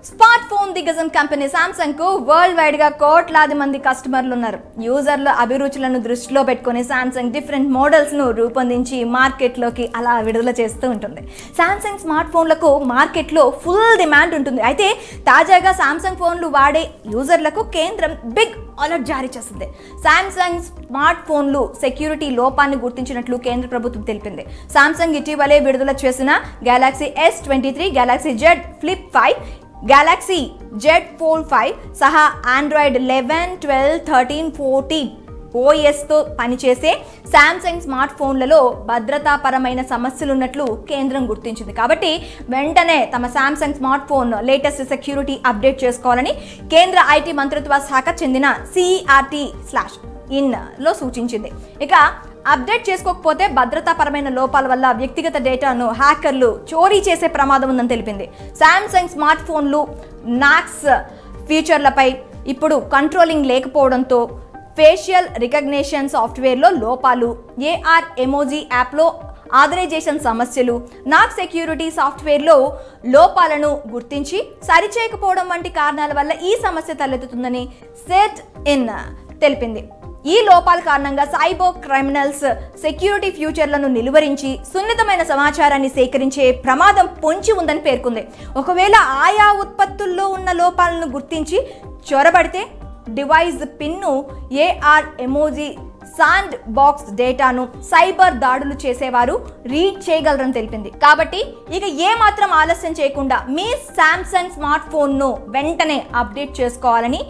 Smart phone దిగ్గజం company Samsung కు world wide గా కోట్లాది మంది కస్టమర్లు ఉన్నారు. యూజర్ల అభిరుచులను దృష్టిలో పెట్టుకుని సామ్సంగ్ డిఫరెంట్ మోడల్స్ ను రూపొందించి మార్కెట్ లోకి అలా విడుదల చేస్తూ ఉంటుంది. సామ్సంగ్ స్మార్ట్ ఫోన్లకు మార్కెట్ లో ఫుల్ డిమాండ్ ఉంటుంది. అయితే తాజాగా సామ్సంగ్ ఫోన్లు వాడే యూజర్లకు కేంద్రం బిగ్ అలర్ట్ జారీ చేసింది. సామ్సంగ్ స్మార్ట్ ఫోన్లు సెక్యూరిటీ లోపాన్ని గుర్తించినట్లు కేంద్ర ప్రభుత్వం తెలిపింది. సామ్సంగ్ ఇటీవలే విడుదల చేసిన Galaxy S23, Galaxy Z Flip 5, Galaxy Z Fold 5 సహా ఆండ్రాయిడ్ 11, 12, 13, 14 OSతో పనిచేసే సామ్సంగ్ స్మార్ట్ ఫోన్లలో భద్రతాపరమైన సమస్యలున్నట్లు కేంద్రం గుర్తించింది. కాబట్టి వెంటనే తమ Samsung smart phone latest security update చేసుకోవాలని కేంద్ర ఐటీ మంత్రిత్వ శాఖ చెందిన CERT/IN సూచించింది. ఇక అప్డేట్ చేసుకోకపోతే భద్రతాపరమైన లోపాల వల్ల వ్యక్తిగత డేటాను హ్యాకర్లు చోరీ చేసే ప్రమాదం ఉందని తెలిపింది. సామ్సంగ్ స్మార్ట్ ఫోన్లు నాక్స్ ఫీచర్లపై ఇప్పుడు కంట్రోలింగ్ లేకపోవడంతో ఫేషియల్ రికగ్నిషన్ సాఫ్ట్వేర్లో లోపాలు, AR ఎమోజీ యాప్లో ఆథరైజేషన్ సమస్యలు, నాక్ సెక్యూరిటీ సాఫ్ట్వేర్లో లోపాలను గుర్తించి సరిచేయకపోవడం వంటి కారణాల వల్ల ఈ సమస్య తలెత్తుతుందని CERT/IN తెలిపింది. ఈ లోపాల కారణంగా సైబర్ క్రిమినల్స్ సెక్యూరిటీ ఫ్యూచర్లను నిలువరించి సున్నితమైన సమాచారాన్ని సేకరించే ప్రమాదం పొంచి ఉందని పేర్కొంది. ఒకవేళ ఆయా ఉత్పత్తుల్లో ఉన్న లోపాలను గుర్తించి చొరబడితే device pin, AR emoji, sandbox డేటాను సైబర్ దాడులు చేసేవారు రీడ్ చేయగలరని తెలిపింది. కాబట్టి ఇక ఏమాత్రం ఆలస్యం చేయకుండా మీ సామ్సంగ్ స్మార్ట్ ఫోన్ను వెంటనే అప్డేట్ చేసుకోవాలని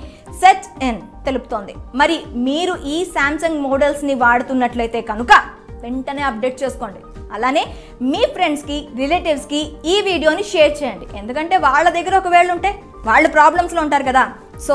CERT/IN తెలుపుతోంది. మరి మీరు ఈ సామ్సంగ్ మోడల్స్ని వాడుతున్నట్లయితే కనుక వెంటనే అప్డేట్ చేసుకోండి. అలానే మీ ఫ్రెండ్స్కి, రిలేటివ్స్కి ఈ వీడియోని షేర్ చేయండి. ఎందుకంటే వాళ్ళ దగ్గర ఒకవేళ ఉంటే వాళ్ళు ప్రాబ్లమ్స్లో ఉంటారు కదా. సో